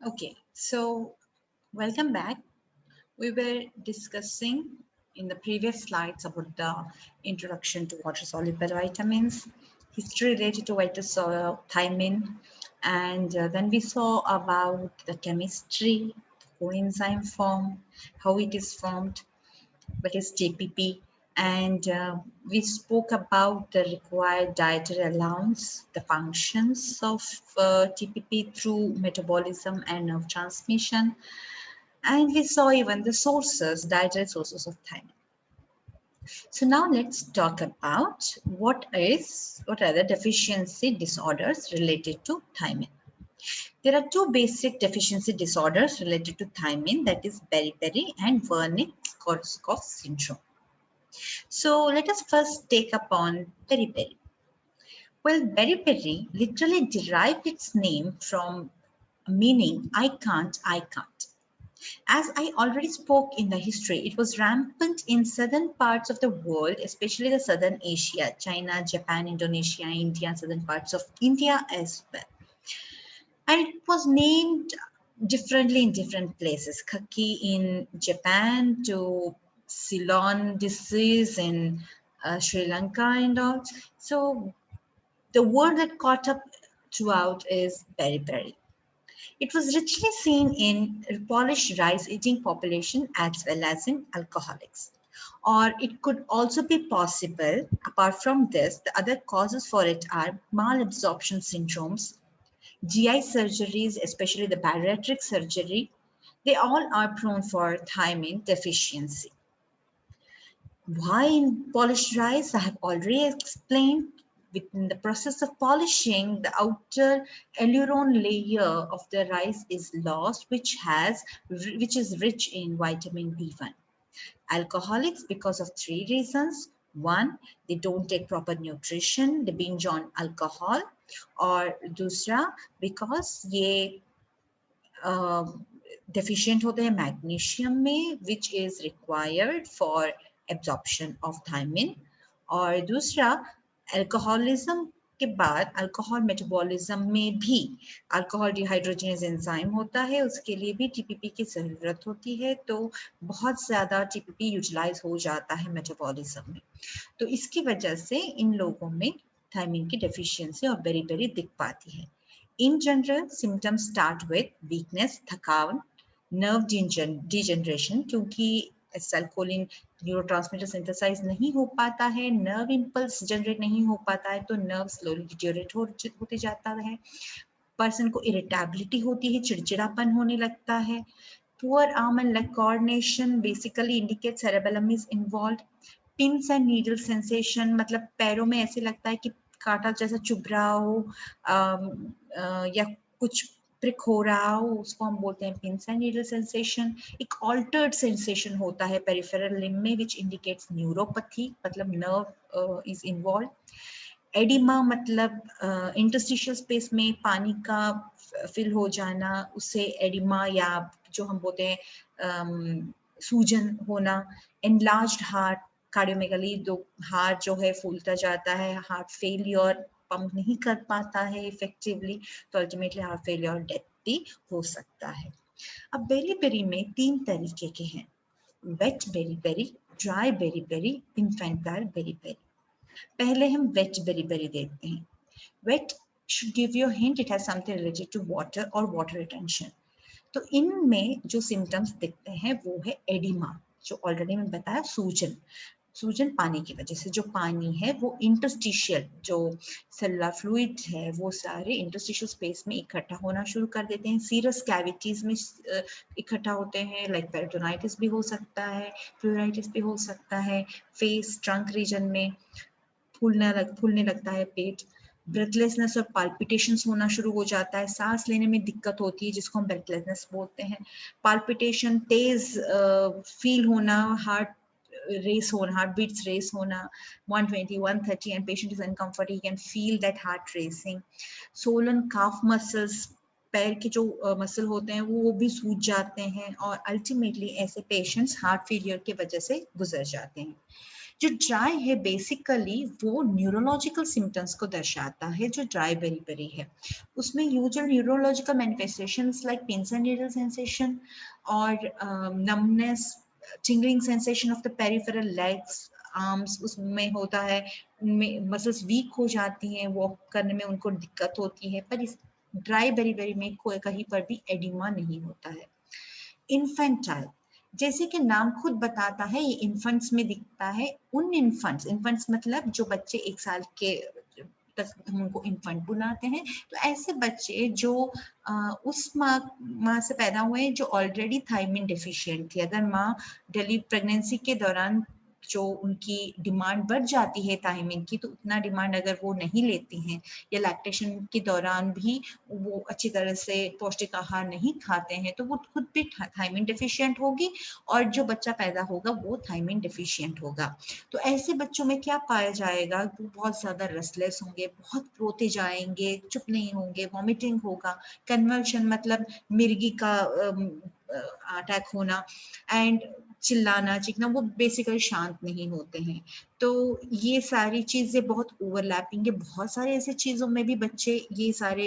Okay, so welcome back. We were discussing in the previous slides about the introduction to water soluble vitamins, history related to thiamine, and then we saw about the chemistry, coenzyme form, how it is formed, what is TPP, and we spoke about the required dietary allowance, the functions of TPP through metabolism and nerve transmission, and we saw even the sources, dietary sources of thiamine. So now let's talk about what are the deficiency disorders related to thiamine. There are two basic deficiency disorders related to thiamine, that is beriberi and Wernicke-Korsakoff syndrome. So let us first take upon beriberi. Well, beriberi literally derived its name from meaning I can't. As I already spoke in the history, it was rampant in southern parts of the world, especially the southern Asia, China, Japan, Indonesia, India, southern parts of India as well. And it was named differently in different places. Khaki in Japan to Ceylon disease in Sri Lanka and all. So the word that caught up throughout is beriberi. It was richly seen in Polish rice-eating population as well as in alcoholics. Or it could also be possible, apart from this, the other causes for it are malabsorption syndromes, GI surgeries, especially the bariatric surgery. They all are prone for thiamine deficiency. Why in polished rice? I have already explained. Within the process of polishing, the outer aileron layer of the rice is lost, which is rich in vitamin B1. Alcoholics, because of three reasons. One, they don't take proper nutrition, they binge on alcohol, और दूसरा because ये deficient होते हैं magnesium में, which is required for absorption of thiamine, और दूसरा alcoholism के बाद अल्कोहल मेटाबॉलिज्म में भी अल्कोहल डिहाइड्रोजनेज एंजाइम होता है, उसके लिए भी टीपीपी की ज़रूरत होती है, तो बहुत ज़्यादा टीपीपी यूटिलाइज हो जाता है मेटाबॉलिज्म में, तो इसकी वजह से इन लोगों में थायमिन की डेफिशिएंसी और बेरी दिख पाती है. In general, symptoms start with weakness, थकान, nerve degeneration, क्योंकि एसिटाइलकोलिन न्यूरोट्रांसमीटर सिंथेसाइज नहीं हो पाता है, नर्व इंपल्स जनरेट नहीं हो पाता है, तो नर्व स्लोली डिटोरेट होते जाता है. पर्सन को इरिटेबिलिटी होती है, चिड़चिड़ापन होने लगता है. Poor arm and leg coordination basically indicate cerebellum is involved. Pins and needle sensation, मतलब पैरों में ऐसे लगता है कि कांटा जैसा चुभ रहा हो, या कुछ प्रिक हो रहा हो, उसको हम बोलते हैं पिंस एंड नीडल सेंसेशन. एक ऑल्टर्ड सेंसेशन होता है पेरिफेरल लिम्ब में, विच इंडिकेट्स न्यूरोपैथी, मतलब नर्व इज इन्वॉल्व. एडिमा मतलब इंटरस्टिशियल स्पेस में पानी का फिल हो जाना, उससे एडिमा या जो हम बोलते हैं सूजन होना. एनलार्ज्ड हार्ट, कार्डियोमेगाली, दो हार्ट जो है फूलता जाता है, हार्ट फेलियर, पंप नहीं कर पाता है इफेक्टिवली, तो अल्टीमेटली हार्ट फेलियर और डेथ भी हो सकता है. अब बेरी में 3 तरीके के हैं: wet beri, dry beri, infantile beri. पहले हम वेट बेरी देखते हैं. Wet should give you a hint it has something related to water or water retention. तो इनमें जो सिम्टम्स दिखते हैं वो है एडिमा, जो ऑलरेडी मैं बताया, सूजन पानी की वजह से. जो पानी है वो इंटरस्टिशियल, जो सेलुलर फ्लूइड है, वो सारे इंटरस्टिशियल स्पेस में इकट्ठा होना शुरू कर देते हैं. सीरस कैविटीज में इकट्ठा होते हैं, लाइक पेरिटोनाइटिस भी हो सकता है, प्लूराइटिस भी हो सकता है. फेस, ट्रंक रीजन में फूलने लगता है पेट. ब्रेथलेसनेस और पाल्पिटेशंस होना शुरू हो जाता है, सांस लेने में दिक्कत होती है, जिसको हम ब्रेथलेसनेस बोलते हैं. पाल्पिटेशन, तेज फील होना, हार्ट बीट्स रेस होना 120 130 and patient is uncomfortable, he can feel that heart racing. swollen calf muscles, पैर के जो मसल होते हैं वो भी सूज जाते हैं, और अल्टीमेटली ऐसे पेशेंट्स हार्ट फेलियर की वजह से गुजर जाते हैं. जो ड्राई है बेसिकली वो न्यूरोलॉजिकल सिम्टम्स को दर्शाता है, जो ड्राई बेरी है उसमें usual neurological manifestations like pins and needle sensation और numbness, tingling sensation of the peripheral legs, arms उसमें होता है, उनमें मसल्स वीक हो जाती हैं, वॉक करने में उनको दिक्कत होती है, पर इस ड्राई बेरी में कोई कहीं पर भी एडिमा नहीं होता है। इन्फेंटाइल, जैसे कि नाम खुद बताता है ये इन्फेंट्स में दिखता है, उन इन्फेंट्स मतलब जो बच्चे 1 साल के तक हम उनको इन्फेंट बुलाते हैं, तो ऐसे बच्चे जो उस माँ से पैदा हुए हैं जो ऑलरेडी थायमिन डेफिशिएंट थी। अगर माँ प्रेगनेंसी के दौरान जो उनकी डिमांड बढ़ जाती है थायमिन की, तो उतना डिमांड अगर वो नहीं लेती हैं या लैक्टेशन के दौरान भी वो अच्छी तरह से पौष्टिक आहार नहीं खाते हैं, तो वो खुद भी थायमिन डेफिशिएंट होगी और जो बच्चा पैदा होगा वो थायमिन डेफिशिएंट होगा। तो ऐसे बच्चों में क्या पाया जाएगा, वो बहुत ज़्यादा रेस्टलेस होंगे, बहुत रोते जाएंगे, चुप नहीं होंगे, वॉमिटिंग होगा, कन्वल्शन मतलब मिर्गी का अटैक होना, एंड चिल्लाना चीखना, वो बेसिकली शांत नहीं होते हैं। तो ये सारी चीज़ें बहुत ओवरलैपिंग है, बहुत सारे ऐसे चीज़ों में भी बच्चे ये सारे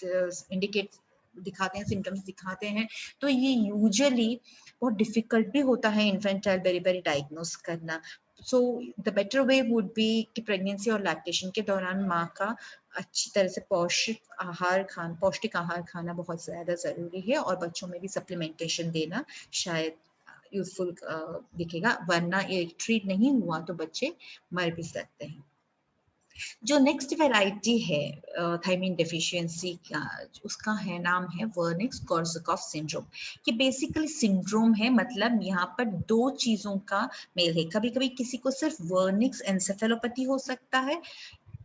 इंडिकेट दिखाते हैं, सिम्टम्स दिखाते हैं, तो ये यूजुअली बहुत डिफिकल्ट भी होता है इन्फेंटाइल बेरी डायग्नोस करना। So the better way would be कि प्रेगनेंसी और लैक्टेशन के दौरान माँ का अच्छी तरह से पौष्टिक आहार खाना बहुत ज़्यादा ज़रूरी है, और बच्चों में भी सप्लीमेंटेशन देना शायद यूजफुल दिखेगा, वरना ये ट्रीट नहीं हुआ तो बच्चे मर भी सकते हैं। जो नेक्स्ट वैरायटी है थायमिन डेफिशिएंसी का, उसका है नाम है वर्निक्स कॉर्सकॉफ सिंड्रोम। ये बेसिकली सिंड्रोम है, मतलब यहाँ पर 2 चीजों का मेल है। कभी कभी किसी को सिर्फ वर्निक्स एन्सेफेलोपैथी हो सकता है,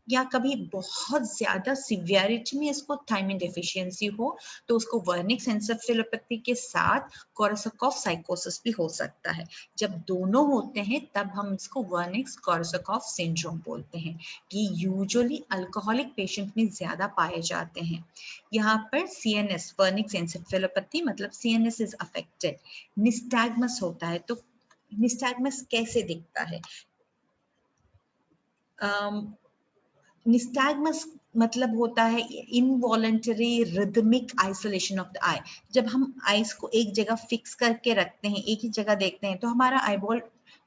या कभी बहुत ज्यादा सिवियरिटी में इसको थायमिन डेफिशिएंसी हो, तो उसको वर्निक्स एन्सेफेलोपैथी के साथ कोरसकॉफ साइकोसिस भी हो सकता है। जब दोनों होते हैं तब हम इसको वर्निक्स कोरसकॉफ सिंड्रोम बोलते हैं। ये यूजुअली अल्कोहलिक पेशेंट में ज्यादा पाए जाते हैं। यहाँ पर सीएनएस वर्निक्स एन्सेफेलोपैथी मतलब सीएनएस इज अफेक्टेड, निस्टैग्मस होता है। तो निस्टैग्मस कैसे दिखता है? निस्टैग्मस मतलब होता है involuntary rhythmic isolation of the eye. जब हम आईज को एक जगह फिक्स करके रखते हैं, एक ही जगह देखते हैं, तो हमारा आईबॉल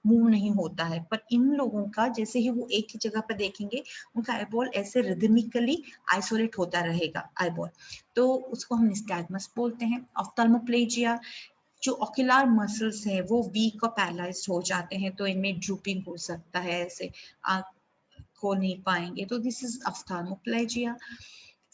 मूव नहीं होता है, पर इन लोगों का जैसे ही वो एक ही जगह पर देखेंगे, उनका आईबॉल ऐसे रिदमिकली आइसोलेट होता रहेगा आईबॉल, तो उसको हम निस्टैग्मस बोलते हैं। ऑफ्थल्मोप्लेजिया, जो ऑक्यूलर मसल्स हैं वो वीक और पैरालाइज्ड हो जाते हैं, तो इनमें ड्रूपिंग हो सकता है, ऐसे आँख खोल नहीं पाएंगे, तो दिस इज ऑफ्थल्मोप्लेजिया।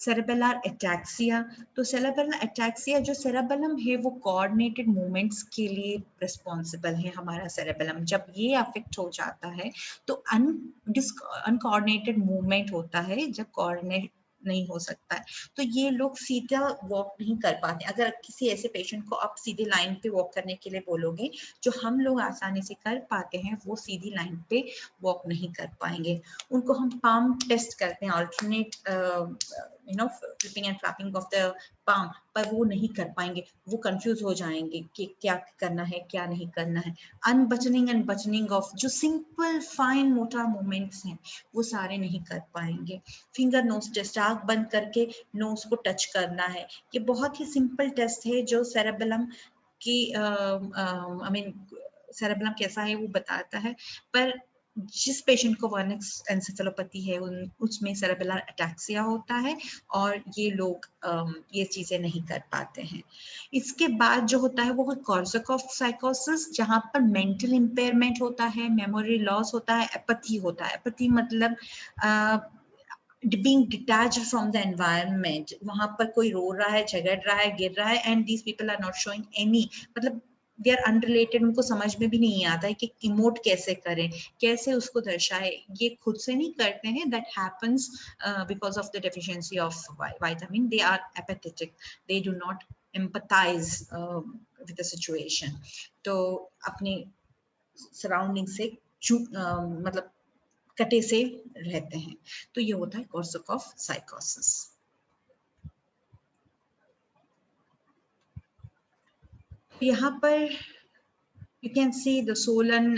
सेरेबेलर एटैक्सिया, तो सेरेबेलर एटैक्सिया जो सेरेबेलम है वो कोऑर्डिनेटेड मूवमेंट्स के लिए रिस्पॉन्सिबल है हमारा सेरेबेलम। जब ये अफेक्ट हो जाता है तो अनकोऑर्डिनेटेड मूवमेंट होता है, जब कोऑर्डिनेट नहीं हो सकता है, तो ये लोग सीधा वॉक नहीं कर पाते। अगर किसी ऐसे पेशेंट को आप सीधे लाइन पे वॉक करने के लिए बोलोगे, जो हम लोग आसानी से कर पाते हैं, वो सीधी लाइन पे वॉक नहीं कर पाएंगे। उनको हम पाम टेस्ट करते हैं, alternate flipping and flapping of the palm, पर वो नहीं कर पाएंगे, वो कंफ्यूज हो जाएंगे कि क्या करना है क्या नहीं करना है। अनबटनिंग एंड बटनिंग ऑफ जो सिंपल फाइन मोटर मूवमेंट्स हैं वो सारे नहीं कर पाएंगे। फिंगर नोज टेस्ट, आँख बंद करके नोज को टच करना है, ये बहुत ही सिंपल टेस्ट है जो सेरेबेलम की आई मीन सेरेबेलम कैसा है वो बताता है। पर जिस पेशेंट को वर्निक्स एन्सेफेलोपैथी है उसमें सेरेबेलर एटैक्सिया होता है, और ये लोग ये चीजें नहीं कर पाते हैं। इसके बाद जो होता है वो कॉर्सकॉफ साइकोसिस, जहाँ पर मेंटल इम्पेयरमेंट होता है, मेमोरी लॉस होता है, एपैथी होता है। एपैथी मतलब being detached from the environment, वहां पर कोई रो रहा है, झगड़ रहा है, गिर रहा है, and these people are not showing any, मतलब they are unrelated, उनको समझ में भी नहीं आता है कि इमोट कैसे करें, कैसे उसको दर्शाए, ये खुद से नहीं करते हैं। that happens because of the deficiency of vitamin, they are apathetic, they do not empathize with the situation, तो अपने सराउंडिंग से मतलब कटे से रहते हैं। तो ये होता है कोर्सकॉफ साइकोसिस। यहाँ पर you can see the Solan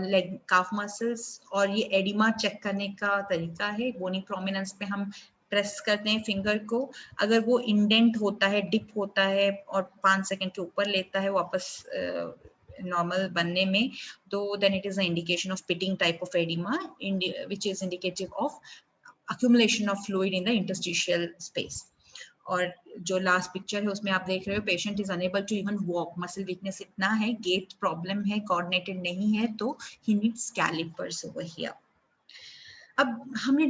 leg calf muscles, और ये एडिमा चेक करने का तरीका है। बोनी प्रोमिनेंस पे हम प्रेस करते हैं फिंगर को, अगर वो इंडेंट होता है, डिप होता है और 5 सेकंड के ऊपर लेता है वापस नॉर्मल बनने में, तो then it is a indication of pitting type of edema, which is indicative of accumulation of fluid in the interstitial space. और जो लास्ट पिक्चर है उसमें आप देख रहे हो patient is unable to even walk, muscle weakness इतना है, गेट प्रॉब्लम है, कोऑर्डिनेटेड नहीं है, तो he needs calipers over here. अब हमने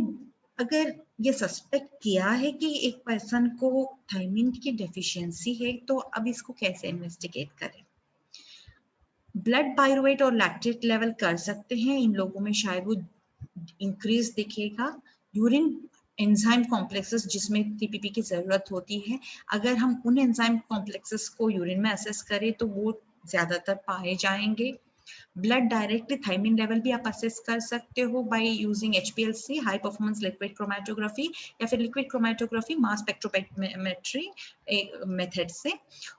अगर ये सस्पेक्ट किया है कि एक पर्सन को थायमिन की डेफिशिएंसी है, तो अब इसको कैसे इन्वेस्टिगेट करें? ब्लड पायरुवेट और लैक्टेट लेवल कर सकते हैं, इन लोगों में शायद वो इंक्रीज दिखेगा। यूरिन एंजाइम कॉम्प्लेक्सेस जिसमें टीपीपी की जरूरत होती है, अगर हम उन एंजाइम कॉम्प्लेक्सेस को यूरिन में असेस करें तो वो ज्यादातर पाए जाएंगे। ब्लड डायरेक्टली थायमिन लेवल भी आप असेस कर सकते हो by using HPLC, high performance liquid chromatography, या फिर liquid chromatography mass spectrometry method से।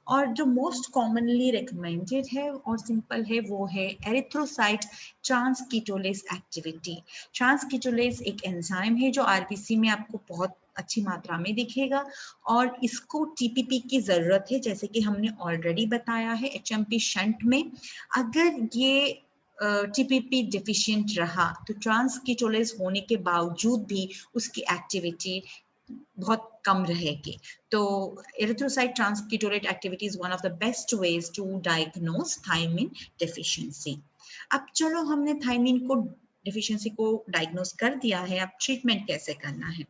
और जो मोस्ट कॉमनली रिकमेंडेड है और सिंपल है वो है एरिथ्रोसाइट ट्रांसकीटोलेज एक्टिविटी। ट्रांसकीटोलेज एक एंजाइम है जो आरबीसी में आपको बहुत अच्छी मात्रा में दिखेगा, और इसको टीपीपी की जरूरत है, जैसे कि हमने ऑलरेडी बताया है HMP शंट में। अगर ये टीपीपी डिफिशिएंट रहा तो ट्रांसकीटोलेज होने के बावजूद भी उसकी एक्टिविटी बहुत कम रहेगी। तो erythrocyte transketolase activity is one of the best ways to diagnose thiamine deficiency. अब चलो हमने थायमिन को डेफिशिएंसी को डायग्नोज कर दिया है, अब ट्रीटमेंट कैसे करना है?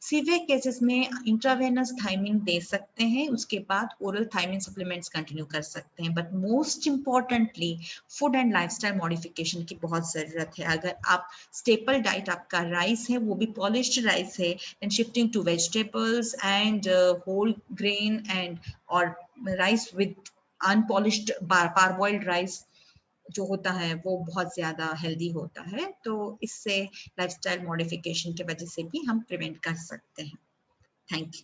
सीवियर केसेस में इंट्रावेनस थायमिन दे सकते हैं, उसके बाद ओरल थायमिन सप्लीमेंट्स कंटिन्यू कर सकते हैं, but most importantly food and lifestyle modification की बहुत ज़रूरत है। अगर आप स्टेपल डाइट आपका राइस है, वो भी पॉलिश्ड राइस है, and shifting to vegetables and whole grain and और rice with unpolished parboiled rice जो होता है वो बहुत ज़्यादा हेल्दी होता है, तो इससे लाइफस्टाइल मॉडिफिकेशन की वजह से भी हम प्रिवेंट कर सकते हैं। Thank you.